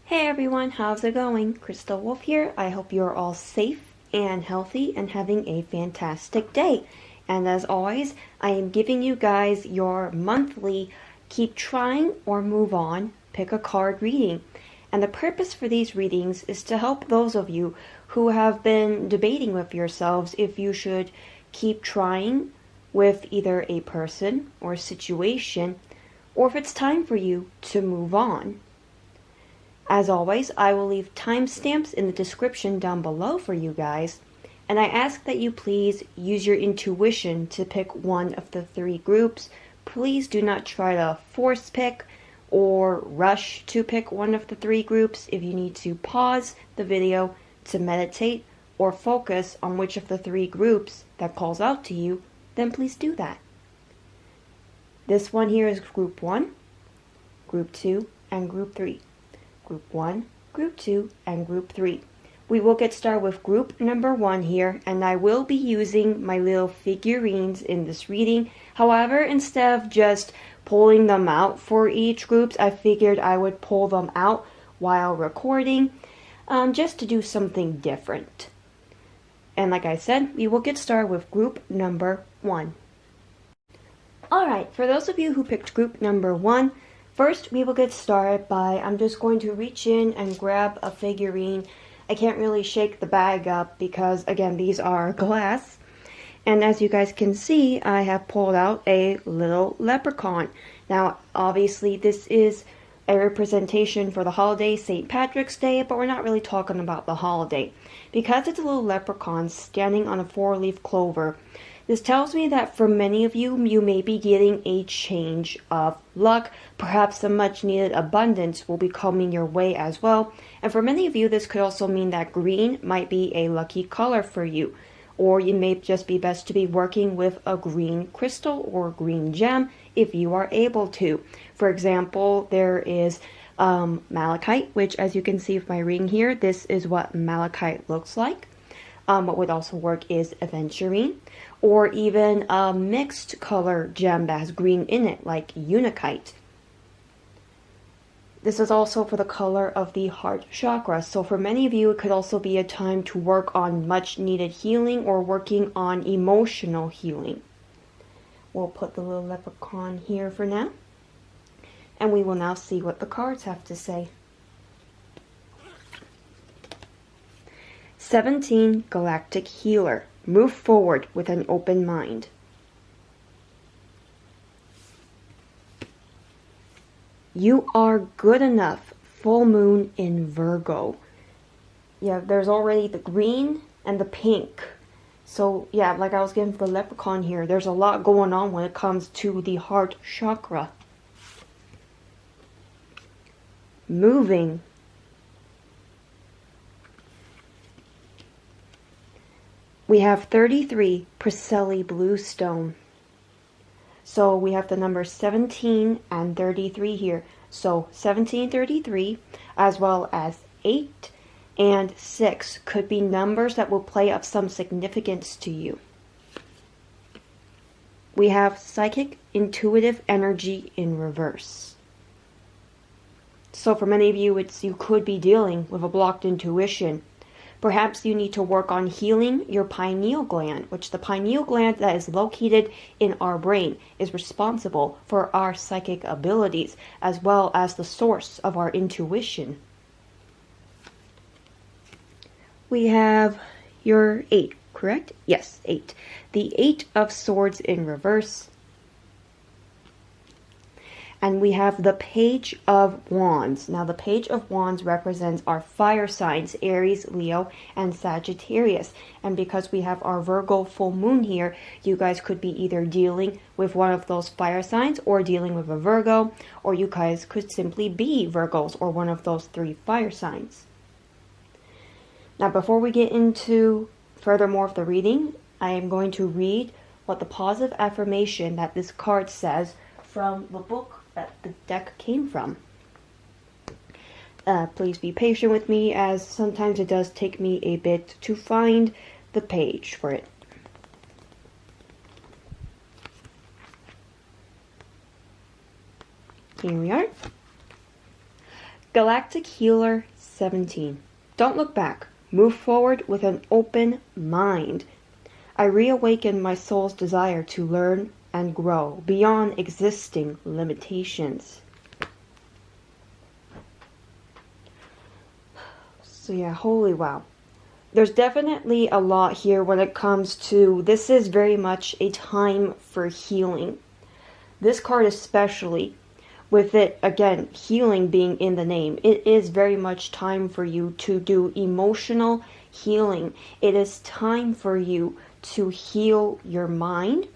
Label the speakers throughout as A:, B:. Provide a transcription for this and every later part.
A: Hey everyone, how's it going? Crystal Wolf here. I hope you're all safe and healthy and having a fantastic day. And as always, I am giving you guys your monthly keep trying or move on, pick a card reading. And the purpose for these readings is to help those of you who have been debating with yourselves if you should keep trying with either a person or situation, or if it's time for you to move on. As always, I will leave timestamps in the description down below for you guys, and I ask that you please use your intuition to pick one of the three groups. Please do not try to force pick or rush to pick one of the three groups. If you need to pause the video to meditate or focus on which of the three groups that calls out to you, then please do that. This one here is Group 1, Group 2, and Group 3. Group 1, Group 2, and Group 3. We will get started with Group number 1 here, and I will be using my little figurines in this reading. However, instead of just pulling them out for each group, I figured I would pull them out while recording, just to do something different. And like I said, we will get started with Group number 1. Alright, for those of you who picked Group number 1, first, we will get started by, I'm just going to reach in and grab a figurine. I can't really shake the bag up because, again, these are glass. And as you guys can see, I have pulled out a little leprechaun. Now, obviously, this is a representation for the holiday, St. Patrick's Day, but we're not really talking about the holiday. Because it's a little leprechaun standing on a 4-leaf clover, this tells me that for many of you, you may be getting a change of luck. Perhaps some much needed abundance will be coming your way as well. And for many of you, this could also mean that green might be a lucky color for you. Or you may just be best to be working with a green crystal or green gem if you are able to. For example, there is malachite, which as you can see with my ring here, this is what malachite looks like. What would also work is aventurine, or even a mixed color gem that has green in it, like unakite. This is also for the color of the heart chakra, so for many of you it could also be a time to work on much needed healing or working on emotional healing. We'll put the little leprechaun here for now, and we will now see what the cards have to say. 17 Galactic Healer. Move forward with an open mind. You are good enough. Full moon in Virgo. Yeah, there's already the green and the pink. So yeah, like I was getting for the leprechaun here, there's a lot going on when it comes to the heart chakra. Moving. We have 33 Priscilla Bluestone. So we have the number 17 and 33 here. So 17, 33, as well as 8 and 6 could be numbers that will play of some significance to you. We have psychic, intuitive energy in reverse. So for many of you, you could be dealing with a blocked intuition. Perhaps you need to work on healing your pineal gland, which the pineal gland that is located in our brain is responsible for our psychic abilities, as well as the source of our intuition. We have your 8, correct? Yes, 8. The 8 of Swords in reverse. And we have the Page of Wands. Now the Page of Wands represents our fire signs, Aries, Leo, and Sagittarius. And because we have our Virgo full moon here, you guys could be either dealing with one of those fire signs or dealing with a Virgo, or you guys could simply be Virgos or one of those 3 fire signs. Now before we get into furthermore of the reading, I am going to read what the positive affirmation that this card says from the book that the deck came from. Please be patient with me, as sometimes it does take me a bit to find the page for it. Here we are. Galactic Healer 17. Don't look back. Move forward with an open mind. I reawaken my soul's desire to learn and grow beyond existing limitations. So yeah, holy wow. There's definitely a lot here when it comes to, this is very much a time for healing. This card especially, with it, again, healing being in the name, it is very much time for you to do emotional healing. It is time for you to heal your mind,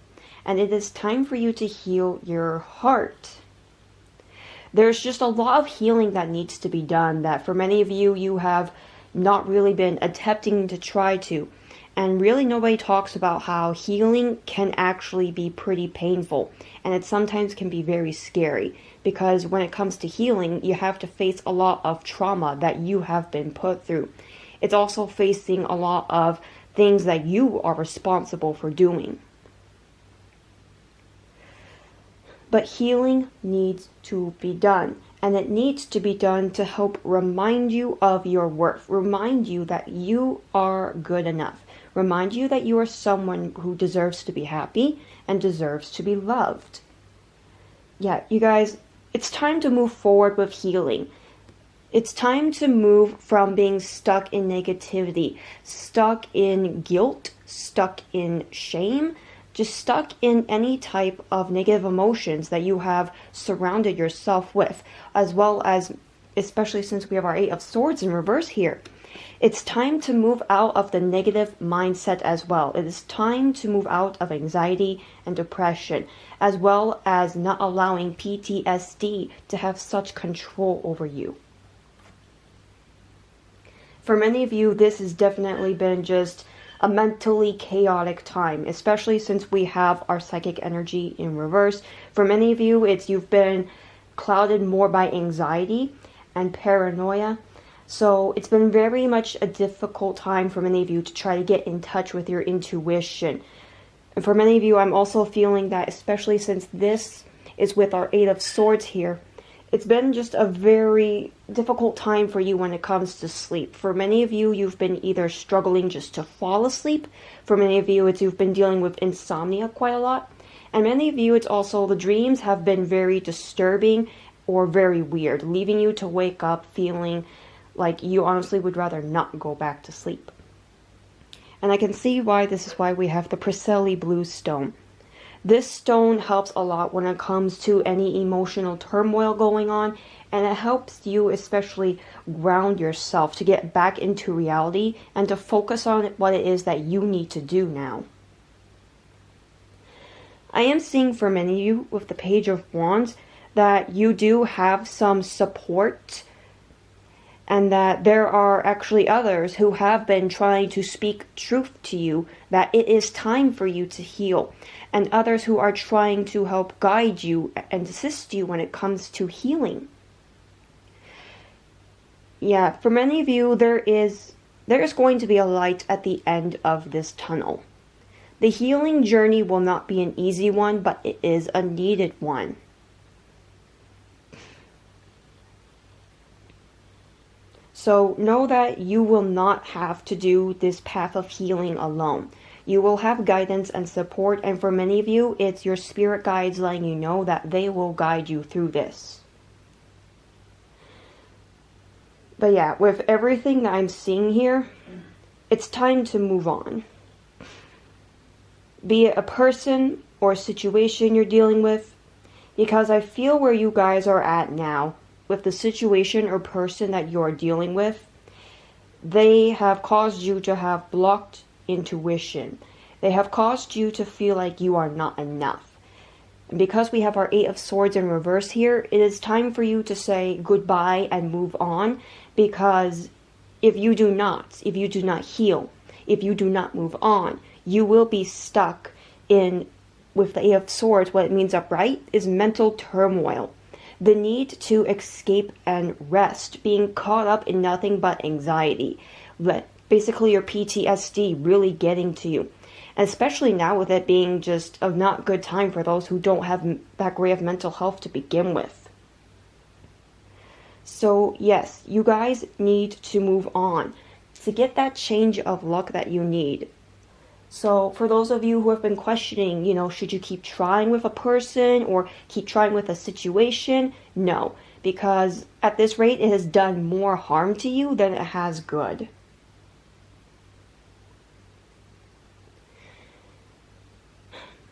A: and it is time for you to heal your heart. There's just a lot of healing that needs to be done that for many of you, you have not really been attempting to try to. And really nobody talks about how healing can actually be pretty painful. And it sometimes can be very scary. Because when it comes to healing, you have to face a lot of trauma that you have been put through. It's also facing a lot of things that you are responsible for doing. But healing needs to be done. And it needs to be done to help remind you of your worth. Remind you that you are good enough. Remind you that you are someone who deserves to be happy and deserves to be loved. Yeah, you guys, it's time to move forward with healing. It's time to move from being stuck in negativity, stuck in guilt, stuck in shame, just stuck in any type of negative emotions that you have surrounded yourself with, as well as, especially since we have our Eight of Swords in reverse here. It's time to move out of the negative mindset as well. It is time to move out of anxiety and depression, as well as not allowing PTSD to have such control over you. For many of you, this has definitely been just a mentally chaotic time, especially since we have our psychic energy in reverse. For many of you, you've been clouded more by anxiety and paranoia. So it's been very much a difficult time for many of you to try to get in touch with your intuition. And for many of you, I'm also feeling that, especially since this is with our Eight of Swords here, it's been just a very difficult time for you when it comes to sleep. For many of you, you've been either struggling just to fall asleep. For many of you, you've been dealing with insomnia quite a lot. And many of you, it's also the dreams have been very disturbing or very weird, leaving you to wake up feeling like you honestly would rather not go back to sleep. And I can see why this is why we have the Priscilla Blue Stone. This stone helps a lot when it comes to any emotional turmoil going on, and it helps you especially ground yourself to get back into reality and to focus on what it is that you need to do now. I am seeing for many of you with the Page of Wands that you do have some support, and that there are actually others who have been trying to speak truth to you, that it is time for you to heal, and others who are trying to help guide you and assist you when it comes to healing. Yeah, for many of you, there is going to be a light at the end of this tunnel. The healing journey will not be an easy one, but it is a needed one. So know that you will not have to do this path of healing alone. You will have guidance and support, and for many of you, it's your spirit guides letting you know that they will guide you through this. But yeah, with everything that I'm seeing here, it's time to move on. Be it a person or a situation you're dealing with, because I feel where you guys are at now, with the situation or person that you're dealing with, they have caused you to have blocked intuition. They have caused you to feel like you are not enough. And because we have our Eight of Swords in reverse here, it is time for you to say goodbye and move on, because if you do not heal, if you do not move on, you will be stuck in, with the Eight of Swords, what it means upright is mental turmoil. The need to escape and rest, being caught up in nothing but anxiety. Basically your PTSD really getting to you. And especially now with it being just a not good time for those who don't have that great of mental health to begin with. So yes, you guys need to move on to get that change of luck that you need. So for those of you who have been questioning, should you keep trying with a person or keep trying with a situation? No, because at this rate, it has done more harm to you than it has good.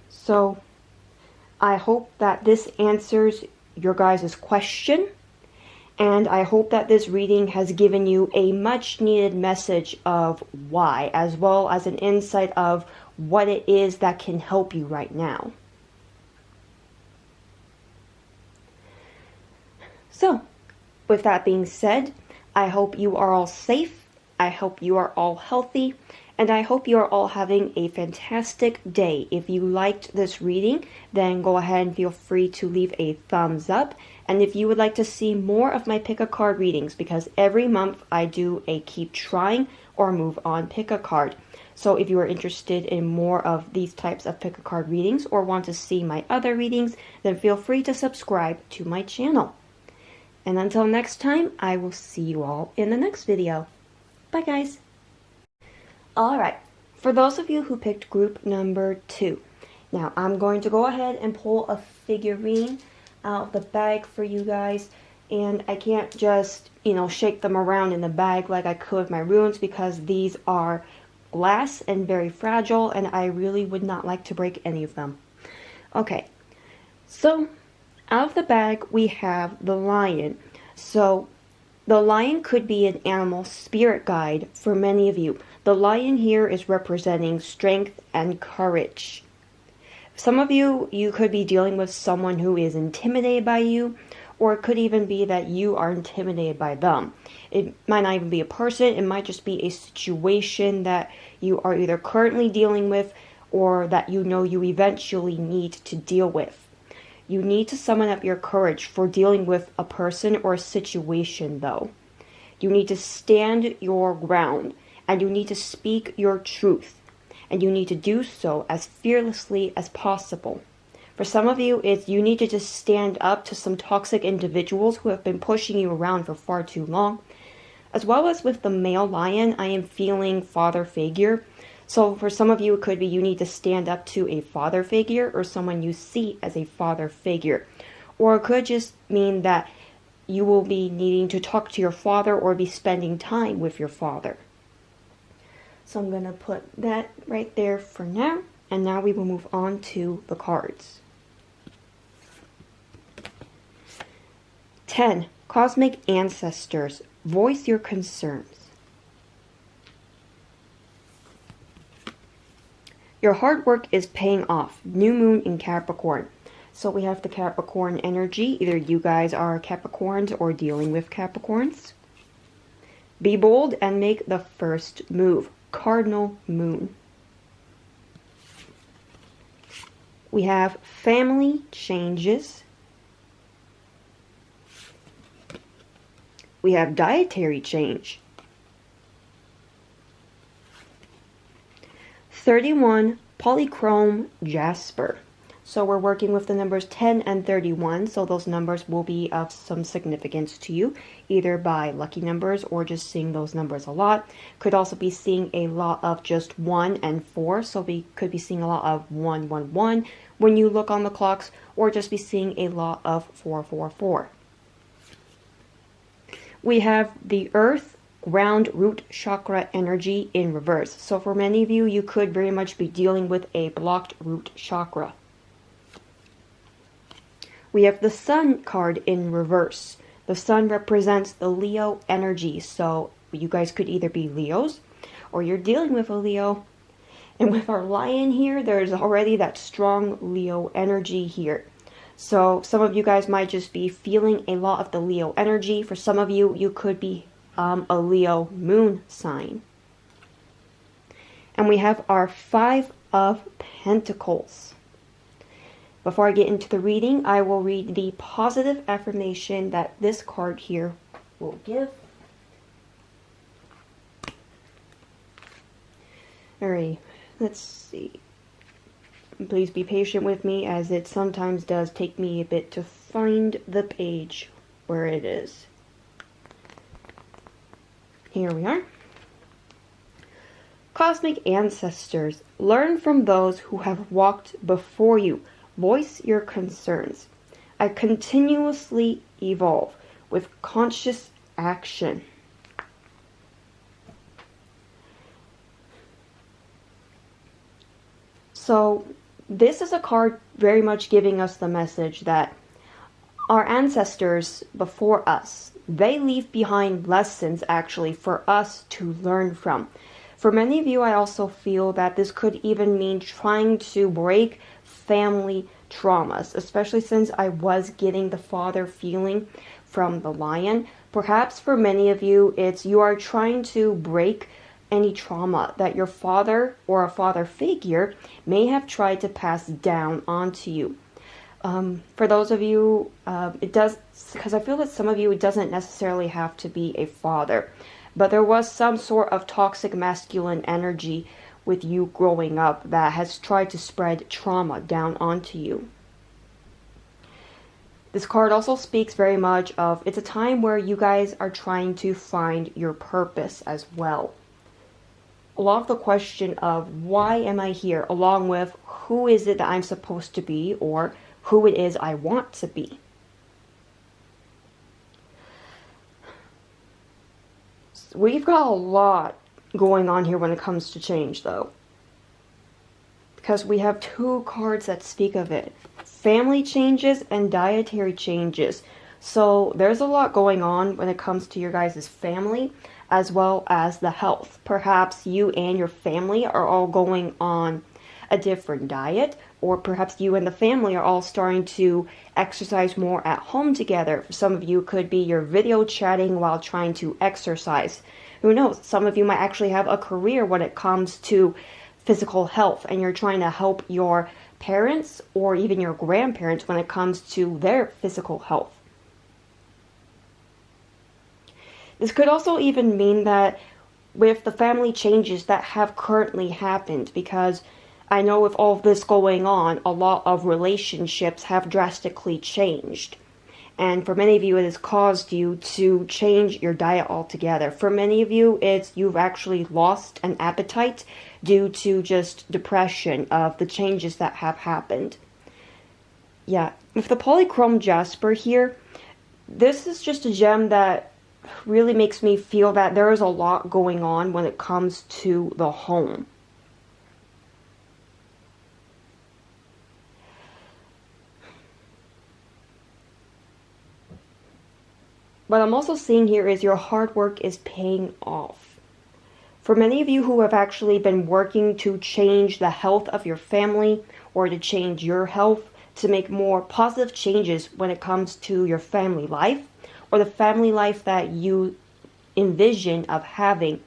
A: So I hope that this answers your guys' question. And I hope that this reading has given you a much needed message of why, as well as an insight of what it is that can help you right now. So, with that being said, I hope you are all safe, I hope you are all healthy, and I hope you are all having a fantastic day. If you liked this reading, then go ahead and feel free to leave a thumbs up. And if you would like to see more of my pick a card readings, because every month I do a keep trying or move on pick a card. So if you are interested in more of these types of pick a card readings or want to see my other readings, then feel free to subscribe to my channel. And until next time, I will see you all in the next video. Bye guys! Alright, for those of you who picked group number 2, now I'm going to go ahead and pull a figurine out of the bag for you guys, and I can't just, shake them around in the bag like I could with my runes, because these are glass and very fragile, and I really would not like to break any of them. Okay, so out of the bag we have the lion. So the lion could be an animal spirit guide for many of you. The lion here is representing strength and courage. Some of you could be dealing with someone who is intimidated by you, or it could even be that you are intimidated by them. It might not even be a person, it might just be a situation that you are either currently dealing with or that you eventually need to deal with. You need to summon up your courage for dealing with a person or a situation though. You need to stand your ground, and you need to speak your truth, and you need to do so as fearlessly as possible. For some of you, you need to just stand up to some toxic individuals who have been pushing you around for far too long. As well as with the male lion, I am feeling father figure. So for some of you, it could be you need to stand up to a father figure or someone you see as a father figure. Or it could just mean that you will be needing to talk to your father or be spending time with your father. So I'm going to put that right there for now. And now we will move on to the cards. 10. Cosmic Ancestors. Voice your concerns. Your hard work is paying off. New moon in Capricorn. So we have the Capricorn energy. Either you guys are Capricorns or dealing with Capricorns. Be bold and make the first move. Cardinal moon. We have family changes. We have dietary change. 31, polychrome jasper. So we're working with the numbers 10 and 31, so those numbers will be of some significance to you, either by lucky numbers or just seeing those numbers a lot. Could also be seeing a lot of just 1 and 4, so we could be seeing a lot of 111 when you look on the clocks, or just be seeing a lot of 444. We have the earth, ground, root chakra energy in reverse. So for many of you, you could very much be dealing with a blocked root chakra. We have the sun card in reverse. The sun represents the Leo energy. So you guys could either be Leos or you're dealing with a Leo. And with our lion here, there's already that strong Leo energy here. So some of you guys might just be feeling a lot of the Leo energy. For some of you, you could be a Leo moon sign. And we have our 5 of Pentacles. Before I get into the reading, I will read the positive affirmation that this card here will give. Alright, let's see. Please be patient with me, as it sometimes does take me a bit to find the page where it is. Here we are. Cosmic ancestors, learn from those who have walked before you. Voice your concerns. I continuously evolve with conscious action. So this is a card very much giving us the message that our ancestors before us, they leave behind lessons actually for us to learn from. For many of you, I also feel that this could even mean trying to break family traumas, especially since I was getting the father feeling from the lion. Perhaps for many of you, it's you are trying to break any trauma that your father or a father figure may have tried to pass down onto you. For those of you, it does, because I feel that some of you, it doesn't necessarily have to be a father, but there was some sort of toxic masculine energy with you growing up that has tried to spread trauma down onto you. This card also speaks very much of, it's a time where you guys are trying to find your purpose as well. A lot of the question of why am I here, along with who is it that I'm supposed to be or who it is I want to be. We've got a lot going on here when it comes to change though, because we have two cards that speak of it. Family changes and dietary changes. So there's a lot going on when it comes to your guys' family as well as the health. Perhaps you and your family are all going on a different diet, or perhaps you and the family are all starting to exercise more at home together. For some of you, could be you're video chatting while trying to exercise. Who knows? Some of you might actually have a career when it comes to physical health, and you're trying to help your parents or even your grandparents when it comes to their physical health. This could also even mean that with the family changes that have currently happened, because I know with all of this going on, a lot of relationships have drastically changed. And for many of you, it has caused you to change your diet altogether. For many of you, it's you've actually lost an appetite due to just depression of the changes that have happened. Yeah, with the polychrome jasper here, this is just a gem that really makes me feel that there is a lot going on when it comes to the home. What I'm also seeing here is your hard work is paying off. For many of you who have actually been working to change the health of your family or to change your health, to make more positive changes when it comes to your family life or the family life that you envision of having,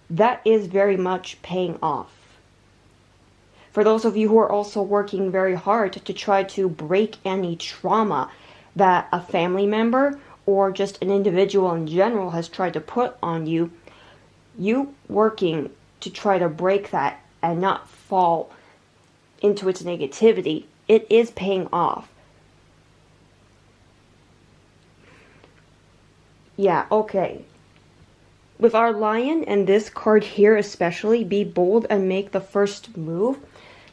A: that is very much paying off. For those of you who are also working very hard to try to break any trauma that a family member or just an individual in general has tried to put on you, you working to try to break that and not fall into its negativity, it is paying off. Yeah, okay. With our lion and this card here especially, be bold and make the first move.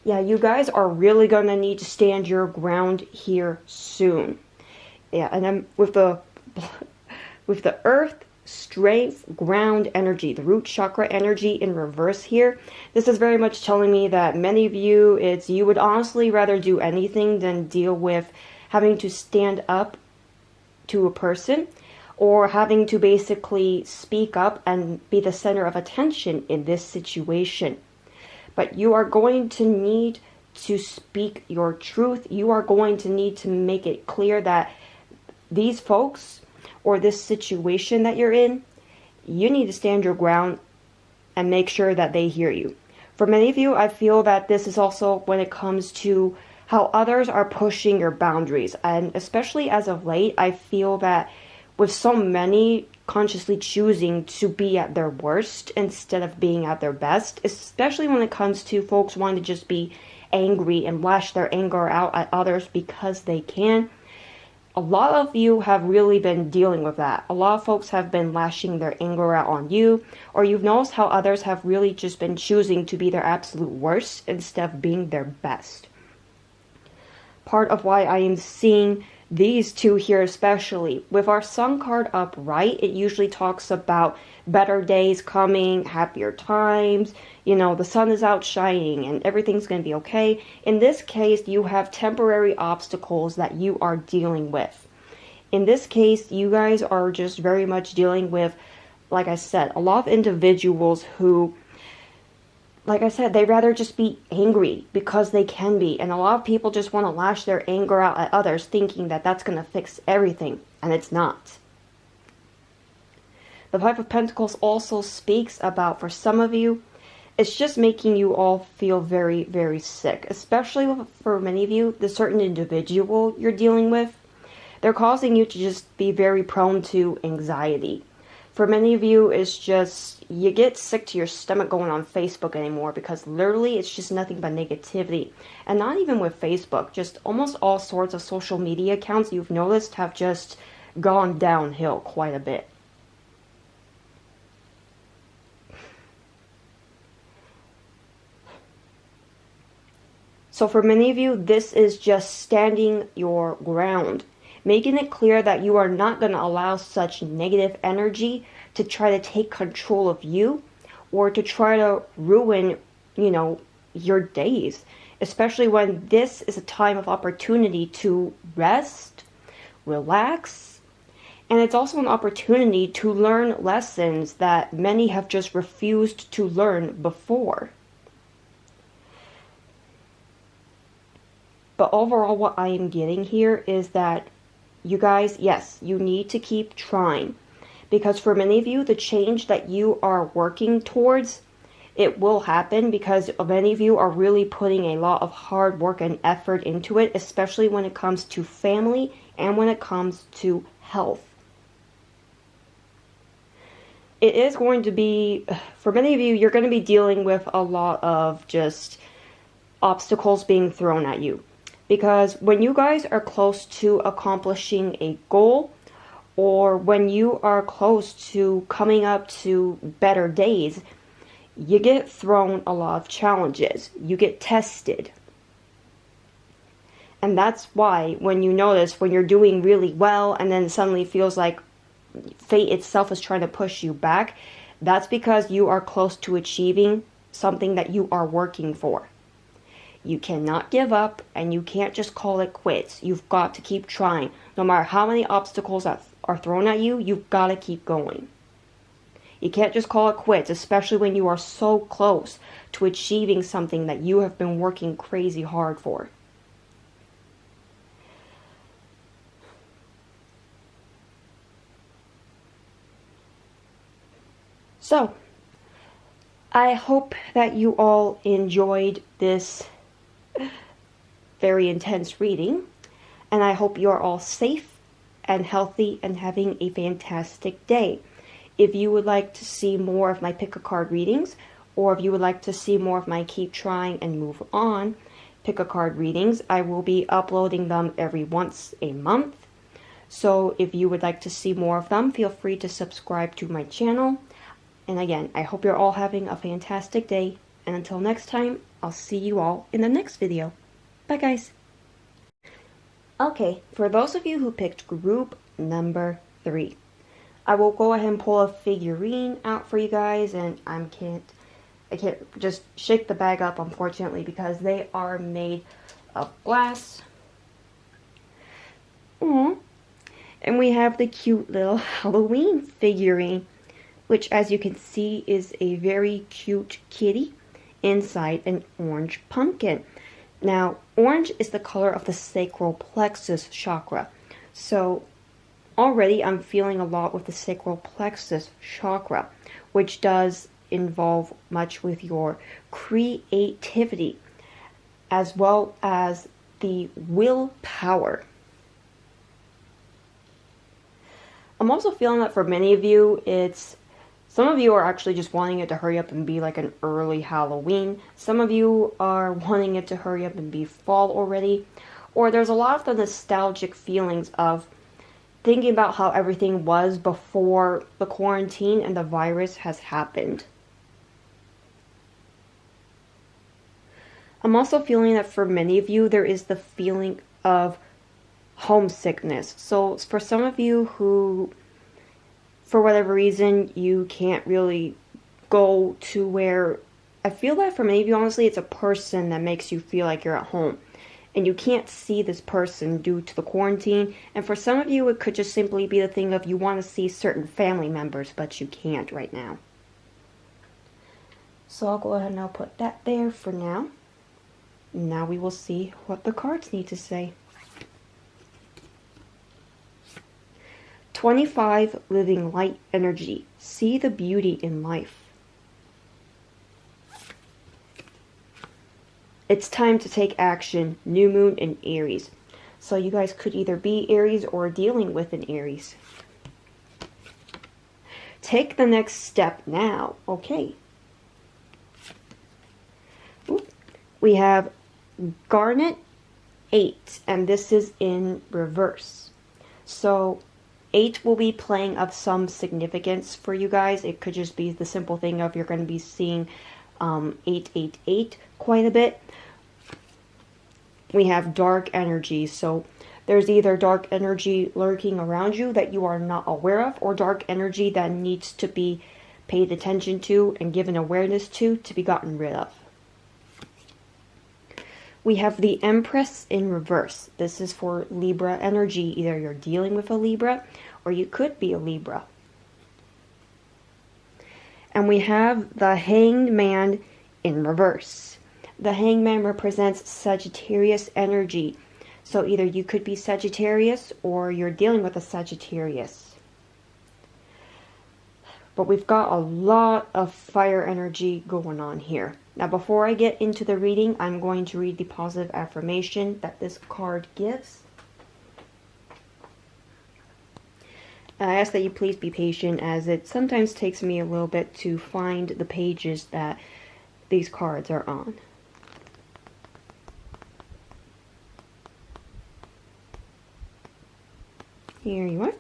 A: Yeah, you guys are really going to need to stand your ground here soon. Yeah, and then with the earth, strength, ground energy, the root chakra energy in reverse here, this is very much telling me that many of you, you would honestly rather do anything than deal with having to stand up to a person or having to basically speak up and be the center of attention in this situation. But you are going to need to speak your truth. You are going to need to make it clear that these folks or this situation that you're in, you need to stand your ground and make sure that they hear you. For many of you, I feel that this is also when it comes to how others are pushing your boundaries. And especially as of late, I feel that with so many consciously choosing to be at their worst instead of being at their best, especially when it comes to folks wanting to just be angry and lash their anger out at others because they can, A lot of you have really been dealing with that. A lot of folks have been lashing their anger out on you, or you've noticed how others have really just been choosing to be their absolute worst instead of being their best. Part of why I am seeing these two here especially. With our sun card up right, it usually talks about better days coming, happier times, the sun is out shining and everything's going to be okay. In this case, you have temporary obstacles that you are dealing with. In this case, you guys are just very much dealing with, like I said, a lot of individuals who, like I said, they'd rather just be angry because they can be. And a lot of people just want to lash their anger out at others thinking that that's going to fix everything. And it's not. The Five of Pentacles also speaks about, for some of you, it's just making you all feel very, very sick. Especially for many of you, the certain individual you're dealing with, they're causing you to just be very prone to anxiety. For many of you, it's just, you get sick to your stomach going on Facebook anymore because literally it's just nothing but negativity. And not even with Facebook, just almost all sorts of social media accounts you've noticed have just gone downhill quite a bit. So for many of you, this is just standing your ground. Making it clear that you are not going to allow such negative energy to try to take control of you or to try to ruin, your days. Especially when this is a time of opportunity to rest, relax, and it's also an opportunity to learn lessons that many have just refused to learn before. But overall, what I am getting here is that you guys, yes, you need to keep trying. Because for many of you, the change that you are working towards, it will happen because many of you are really putting a lot of hard work and effort into it, especially when it comes to family and when it comes to health. It is going to be, for many of you, you're going to be dealing with a lot of just obstacles being thrown at you. Because when you guys are close to accomplishing a goal, or when you are close to coming up to better days, you get thrown a lot of challenges. You get tested. And that's why when you notice when you're doing really well and then suddenly feels like fate itself is trying to push you back, that's because you are close to achieving something that you are working for. You cannot give up, and you can't just call it quits. You've got to keep trying. No matter how many obstacles that are thrown at you, you've got to keep going. You can't just call it quits, especially when you are so close to achieving something that you have been working crazy hard for. So, I hope that you all enjoyed this very intense reading, and I hope you're all safe and healthy and having a fantastic day. If you would like to see more of my pick a card readings, or if you would like to see more of my keep trying and move on pick a card readings, I will be uploading them every once a month. So if you would like to see more of them, feel free to subscribe to my channel. And again, I hope you're all having a fantastic day, and until next time, I'll see you all in the next video. Bye guys! Okay, for those of you who picked group number 3, I will go ahead and pull a figurine out for you guys, and I can't just shake the bag up, unfortunately, because they are made of glass. Aww. And we have the cute little Halloween figurine, which, as you can see, is a very cute kitty inside an orange pumpkin. Now, orange is the color of the sacral plexus chakra. So, already I'm feeling a lot with the sacral plexus chakra, which does involve much with your creativity, as well as the willpower. I'm also feeling that for many of you, some of you are actually just wanting it to hurry up and be like an early Halloween. Some of you are wanting it to hurry up and be fall already. Or there's a lot of the nostalgic feelings of thinking about how everything was before the quarantine and the virus has happened. I'm also feeling that for many of you, there is the feeling of homesickness. So for some of you who, for whatever reason, you can't really go to where, I feel that for many of you, honestly, it's a person that makes you feel like you're at home. And you can't see this person due to the quarantine. And for some of you, it could just simply be the thing of you want to see certain family members, but you can't right now. So I'll go ahead and I'll put that there for now. Now we will see what the cards need to say. 25, living light energy. See the beauty in life. It's time to take action. New moon in Aries. So you guys could either be Aries or dealing with an Aries. Take the next step now. Okay. Ooh. We have Garnet 8, and this is in reverse. So 8 will be playing of some significance for you guys. It could just be the simple thing of you're going to be seeing 888 quite a bit. We have dark energy, so there's either dark energy lurking around you that you are not aware of, or dark energy that needs to be paid attention to and given awareness to be gotten rid of. We have the Empress in reverse. This is for Libra energy. Either you're dealing with a Libra, or you could be a Libra. And we have the Hanged Man in reverse. The Hanged Man represents Sagittarius energy. So either you could be Sagittarius or you're dealing with a Sagittarius. But we've got a lot of fire energy going on here. Now before I get into the reading, I'm going to read the positive affirmation that this card gives. I ask that you please be patient, as it sometimes takes me a little bit to find the pages that these cards are on. Here you are.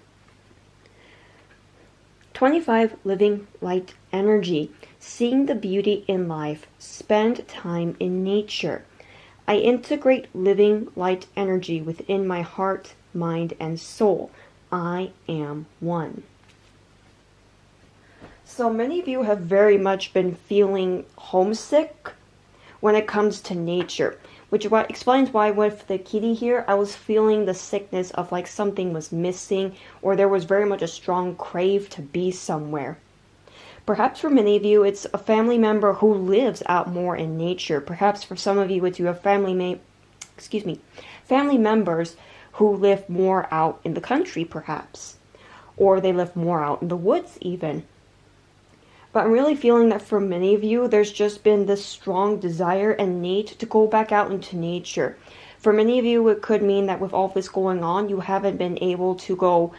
A: 25, living light energy. Seeing the beauty in life. Spend time in nature. I integrate living light energy within my heart, mind, and soul. I am one. So many of you have very much been feeling homesick when it comes to nature, which explains why with the kitty here, I was feeling the sickness of like something was missing, or there was very much a strong crave to be somewhere. Perhaps for many of you, it's a family member who lives out more in nature. Perhaps for some of you, it's your family members who live more out in the country, perhaps. Or they live more out in the woods, even. But I'm really feeling that for many of you, there's just been this strong desire and need to go back out into nature. For many of you, it could mean that with all this going on, you haven't been able to go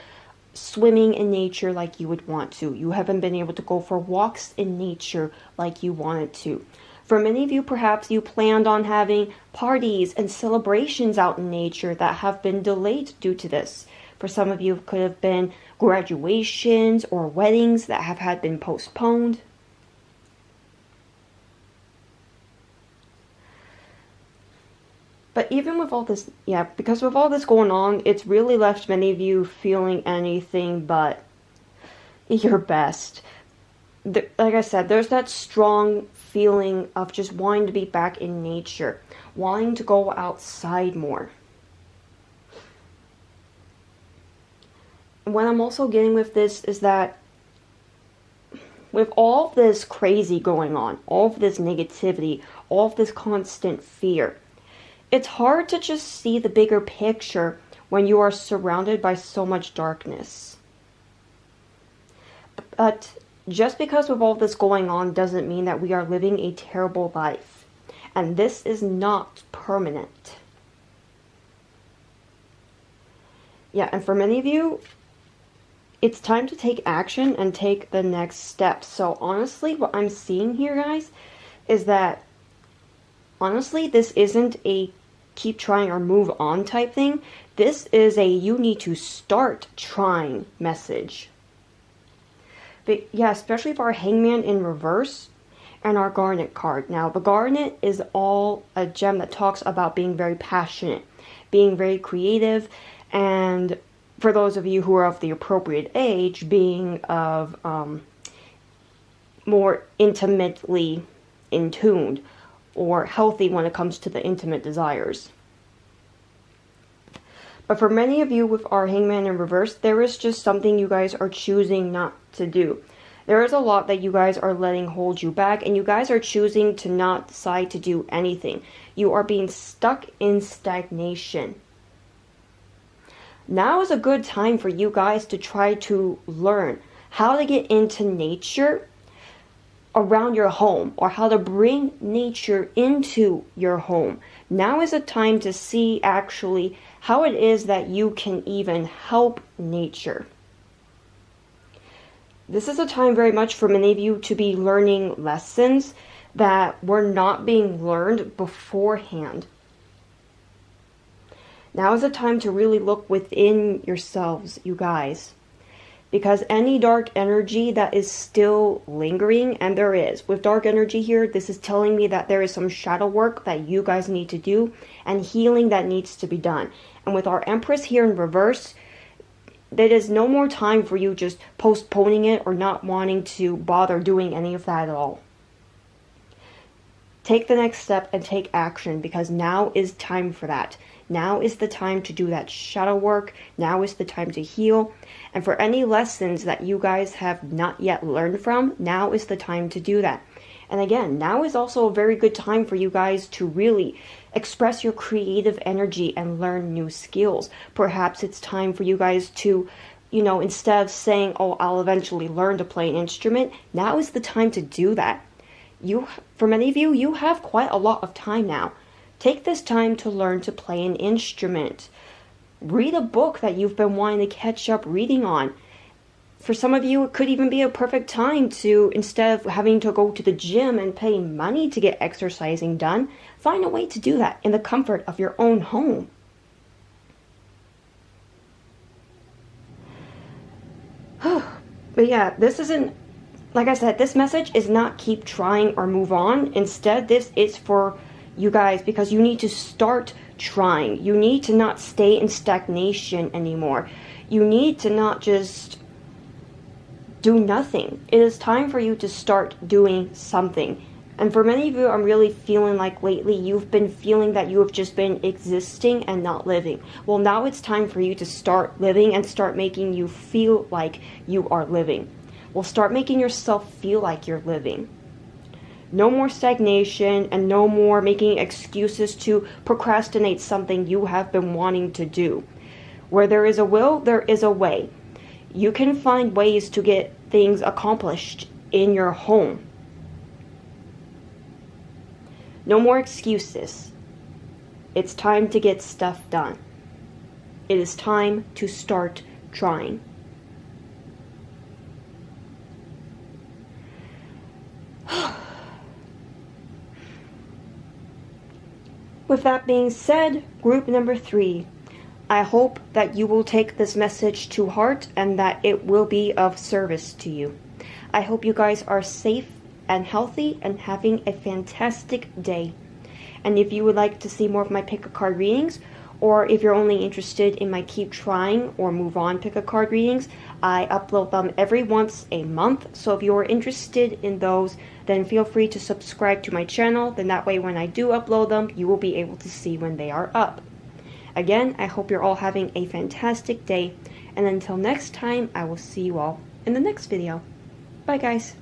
A: swimming in nature like you would want to. You haven't been able to go for walks in nature like you wanted to. For many of you, perhaps you planned on having parties and celebrations out in nature that have been delayed due to this. For some of you, it could have been graduations or weddings that have been postponed. But even with all this, because with all this going on, it's really left many of you feeling anything but your best. Like I said, there's that strong feeling of just wanting to be back in nature, wanting to go outside more. What I'm also getting with this is that with all this crazy going on, all of this negativity, all of this constant fear, it's hard to just see the bigger picture when you are surrounded by so much darkness. But just because with all this going on doesn't mean that we are living a terrible life. And this is not permanent. Yeah, and for many of you, it's time to take action and take the next step. So honestly, what I'm seeing here, guys, is that honestly, this isn't a keep trying or move on type thing. This is a you need to start trying message. But yeah, especially for our Hangman in reverse and our Garnet card. Now, the Garnet is all a gem that talks about being very passionate, being very creative, and for those of you who are of the appropriate age, being of more intimately in tuned or healthy when it comes to the intimate desires. But for many of you with our Hangman in reverse, there is just something you guys are choosing not to do. There is a lot that you guys are letting hold you back, and you guys are choosing to not decide to do anything. You are being stuck in stagnation. Now is a good time for you guys to try to learn how to get into nature around your home, or how to bring nature into your home. Now is a time to see actually how it is that you can even help nature. This is a time very much for many of you to be learning lessons that were not being learned beforehand. Now is a time to really look within yourselves, you guys. Because any dark energy that is still lingering, and there is, with dark energy here, this is telling me that there is some shadow work that you guys need to do, and healing that needs to be done. And with our Empress here in reverse, there is no more time for you just postponing it or not wanting to bother doing any of that at all. Take the next step and take action, because now is time for that. Now is the time to do that shadow work. Now is the time to heal. And for any lessons that you guys have not yet learned from, now is the time to do that. And again, now is also a very good time for you guys to really express your creative energy and learn new skills. Perhaps it's time for you guys to, instead of saying, oh, I'll eventually learn to play an instrument, now is the time to do that. For many of you, you have quite a lot of time now. Take this time to learn to play an instrument. Read a book that you've been wanting to catch up reading on. For some of you, it could even be a perfect time to, instead of having to go to the gym and pay money to get exercising done, find a way to do that in the comfort of your own home. But yeah, this isn't, like I said, this message is not keep trying or move on. Instead, this is for you guys, because you need to start trying. You need to not stay in stagnation anymore. You need to not just do nothing. It is time for you to start doing something. And for many of you, I'm really feeling like lately you've been feeling that you have just been existing and not living. Well, now it's time for you to start living and start making you feel like you are living. Well, start making yourself feel like you're living. No more stagnation and no more making excuses to procrastinate something you have been wanting to do. Where there is a will, there is a way. You can find ways to get things accomplished in your home. No more excuses. It's time to get stuff done. It is time to start trying. With that being said, group number 3, I hope that you will take this message to heart and that it will be of service to you. I hope you guys are safe and healthy and having a fantastic day. And if you would like to see more of my pick a card readings, or if you're only interested in my keep trying or move on pick a card readings, I upload them every once a month. So if you're interested in those, then feel free to subscribe to my channel. Then that way when I do upload them, you will be able to see when they are up. Again, I hope you're all having a fantastic day. And until next time, I will see you all in the next video. Bye guys.